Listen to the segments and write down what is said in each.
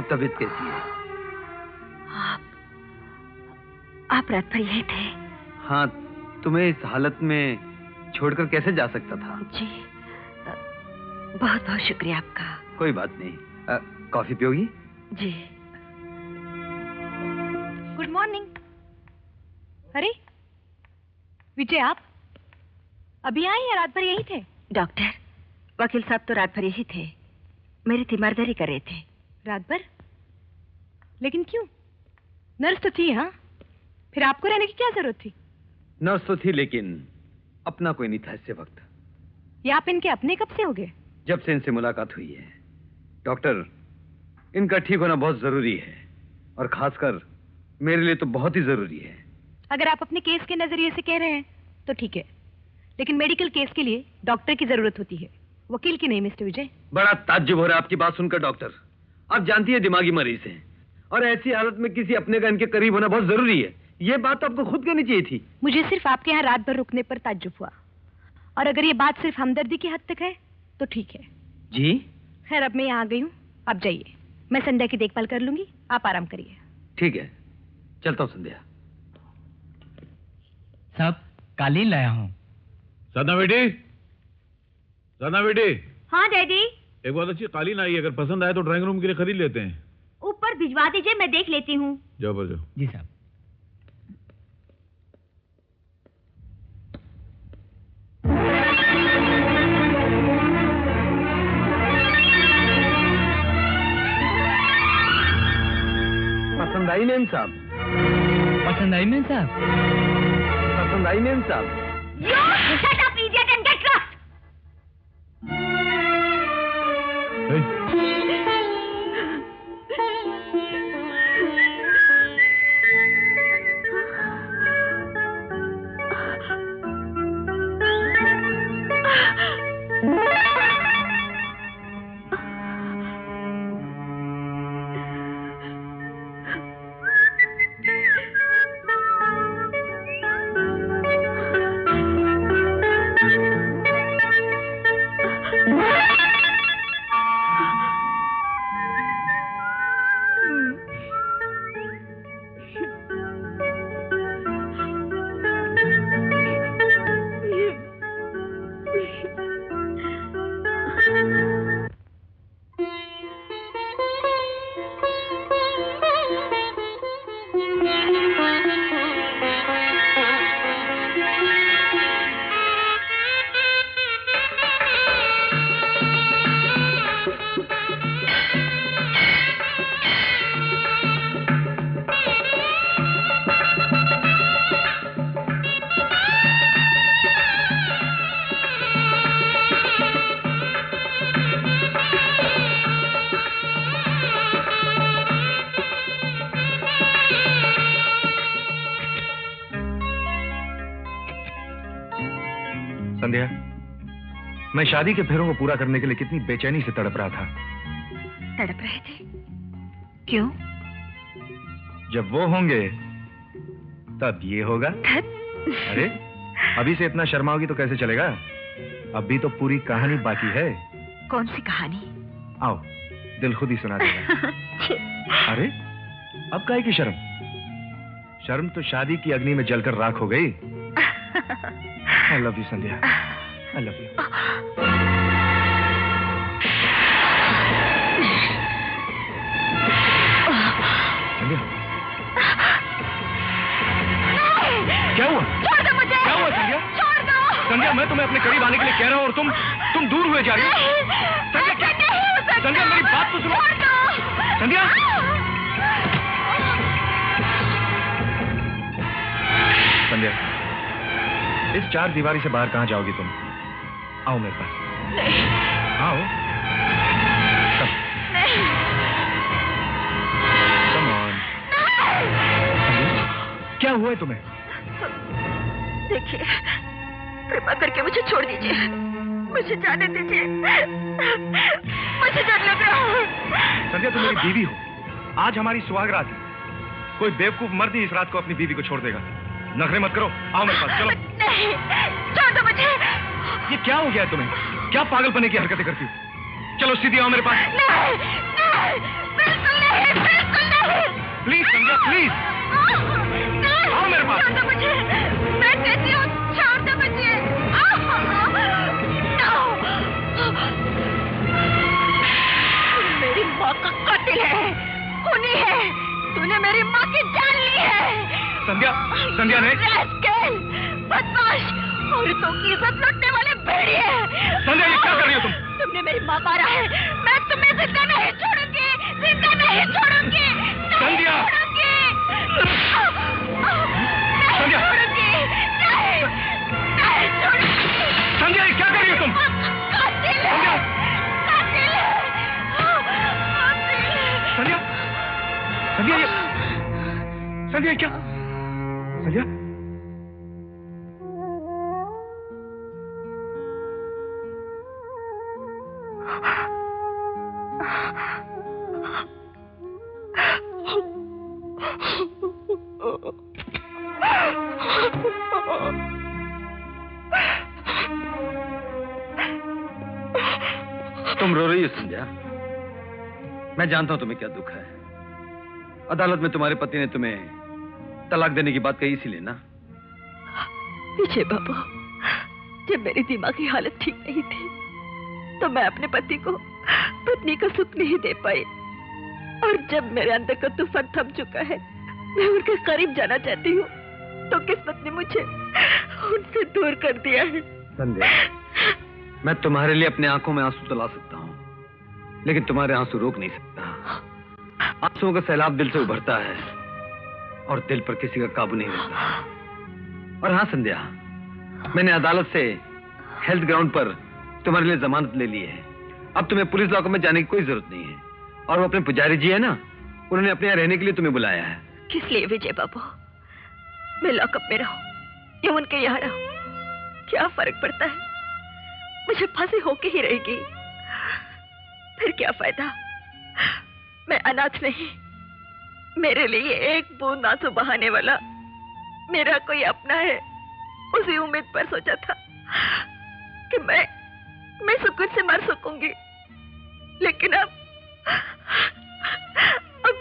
अब तबीयत कैसी है? आप रात भर यही थे? हाँ, तुम्हें इस हालत में छोड़कर कैसे जा सकता था? जी, बहुत बहुत शुक्रिया आपका। कोई बात नहीं। कॉफी पियोगी? जी। Good morning. अरे विजय, आप अभी आए या रात भर यही थे? डॉक्टर, वकील साहब तो रात भर यही थे, मेरी तीमारदारी कर रहे थे। रात भर? लेकिन क्यों? नर्स तो थी। हाँ, फिर आपको रहने की क्या जरूरत थी? नर्स तो थी, लेकिन अपना कोई नहीं था इस वक्त। ये आप इनके अपने कब से हो गए? जब से इनसे मुलाकात हुई है। डॉक्टर, इनका ठीक होना बहुत जरूरी है, और खासकर मेरे लिए तो बहुत ही जरूरी है। अगर आप अपने केस के नजरिए से कह रहे हैं तो ठीक है, लेकिन मेडिकल केस के लिए डॉक्टर की जरूरत होती है, वकील की नहीं मिस्टर विजय। बड़ा ताज्जुब हो रहा है आपकी बात सुनकर डॉक्टर। आप जानती है दिमागी मरीज हैं, और ऐसी हालत में किसी अपने का इनके करीब होना बहुत जरूरी है। ये बात तो आपको खुद कहनी चाहिए थी। मुझे सिर्फ आपके यहाँ रात भर रुकने पर ताज्जुब हुआ, और अगर ये बात सिर्फ हमदर्दी की हद तक है तो ठीक है। जी? खैर, अब मैं यहाँ आ गई हूँ, आप जाइए, मैं संध्या की देखभाल कर लूंगी, आप आराम करिए। ठीक है, चलता हूँ संध्या। साहब, कालीन लाया हूँ। सदना बेटी, सदना बेटी। हाँ डैडी। एक बहुत अच्छी कालीन आई है, अगर पसंद आए तो ड्राइंग रूम के लिए खरीद लेते हैं। ऊपर भिजवा दीजिए, मैं देख लेती हूँ। जाओ पर जाओ। जी साहब। पसंद आई मेम साहब? पसंद आई मेम साहब? पसंद आई मेम साहब? You shut up, idiot, and get lost! संध्या, मैं शादी के फेरों को पूरा करने के लिए कितनी बेचैनी से तड़प रहा था। तड़प रहे थे? क्यों? जब वो होंगे तब ये होगा। अरे, अभी से इतना शर्माओगी तो कैसे चलेगा? अभी तो पूरी कहानी बाकी है। कौन सी कहानी? आओ, दिल खुद ही सुना देगा। अरे, अब काहे की शर्म? शर्म तो शादी की अग्नि में जलकर राख हो गई। I love you, Sandhya. I love you। संध्या, क्या हुआ? छोड़ दो मुझे। क्या हुआ संध्या? छोड़ दो। संध्या, मैं तुम्हें अपने करीब आने के लिए कह रहा हूँ और तुम दूर हुए जा रही हो। संध्या, मेरी बात तो सुनो। संध्या, संध्या, इस चार दीवारी से बाहर कहां जाओगी तुम? आओ मेरे पास। आओ। Come on। क्या हुआ है तुम्हें? देखिए, कृपा करके मुझे छोड़ दीजिए, मुझे जाने दीजिए, मुझे डर लग रहा है। संध्या, तुम मेरी बीवी हो, आज हमारी सुहाग रात है। कोई बेवकूफ मर्द ही इस रात को अपनी बीवी को छोड़ देगा। नखरे मत करो, आओ मेरे पास। चलो। नहीं, छोड़ दो मुझे। ये क्या हो गया है तुम्हें? क्या पागलपने की हरकतें करती हो? चलो सीधी आओ मेरे पास। नहीं, नहीं, बिल्कुल नहीं। प्लीज संध्या, प्लीज आओ मेरे पास। छोड़ दो मुझे, मैं कहती हूँ छोड़ दो मुझे। मेरी माँ का कातिल है, खूनी है, तूने मेरी माँ की जान ली है। संध्या, संध्या ने रास्केल, बदमाश, औरतों की इज्जत लूटने वाले भेड़िए। संध्या, ये क्या कर रही हो तुम? तुमने मेरी माँ मारा है, मैं तुम्हें जिंदा नहीं छोड़ूंगी, जिंदा नहीं छोड़ूंगी, संध्या! नहीं छोड़ूंगी, नहीं, नहीं छोड़ूंगी। संध्या, ये क्या कर रही हो तुम? कातिल है, कातिल है, संध्या, संध्या, ये संध्या क्या? संध्या, तुम रो रही हो संध्या? मैं जानता हूं तुम्हें क्या दुख है। अदालत में तुम्हारे पति ने तुम्हें तलाक देने की बात कही इसीलिए ना? विजय बाबू, जब मेरी दिमागी हालत ठीक नहीं थी तो मैं अपने पति को पत्नी का सुख नहीं दे पाई, और जब मेरे अंदर का तूफान थम चुका है, मैं उनके करीब जाना चाहती हूँ, तो किस्मत ने मुझे उनसे दूर कर दिया है। संध्या, मैं तुम्हारे लिए अपने आंखों में आंसू तला सकता हूँ, लेकिन तुम्हारे आंसू रोक नहीं सकता। आंसुओं का सैलाब दिल से उभरता है और दिल पर किसी का काबू नहीं रहता। और हाँ संध्या, मैंने अदालत से हेल्थ ग्राउंड पर तुम्हारे लिए जमानत ले ली है। अब तुम्हें पुलिस लॉकअप में जाने की कोई जरूरत नहीं है। और वो अपने पुजारी जी है ना, उन्होंने अपने यहाँ रहने के लिए तुम्हें बुलाया है। किस लिए विजय बाबू? मैं लॉकअप में रहूं या उनके यहाँ रहूं, क्या फर्क पड़ता है? मुझे फांसी होके ही रहेगी, फिर क्या फायदा? मैं अनाथ नहीं, मेरे लिए एक बूंद आंसू बहाने वाला मेरा कोई अपना है। उसी उम्मीद पर सोचा था कि मैं सुकून से मर सकूंगी, लेकिन अब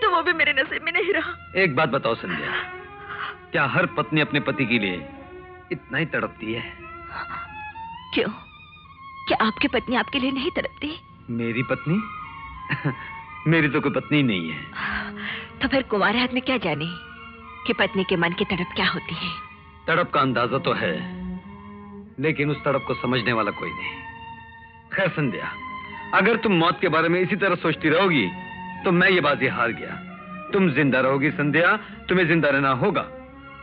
तो वो भी मेरे नसीब में नहीं रहा। एक बात बताओ संध्या, क्या हर पत्नी अपने पति के लिए इतना ही तड़पती है? क्यों? क्या आपकी पत्नी आपके लिए नहीं तड़पती? मेरी पत्नी? मेरी तो कोई पत्नी नहीं है। तो फिर कुंवारे आदमी क्या जाने कि पत्नी के मन की तड़प क्या होती है? तड़प का अंदाजा तो है, लेकिन उस तड़प को समझने वाला कोई नहीं। खैर संध्या, अगर तुम मौत के बारे में इसी तरह सोचती रहोगी तो मैं ये बाजी हार गया। तुम जिंदा रहोगी संध्या, तुम्हें जिंदा रहना होगा।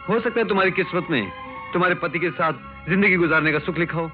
हो सकता है तुम्हारी किस्मत में तुम्हारे पति के साथ जिंदगी गुजारने का सुख लिखा हो,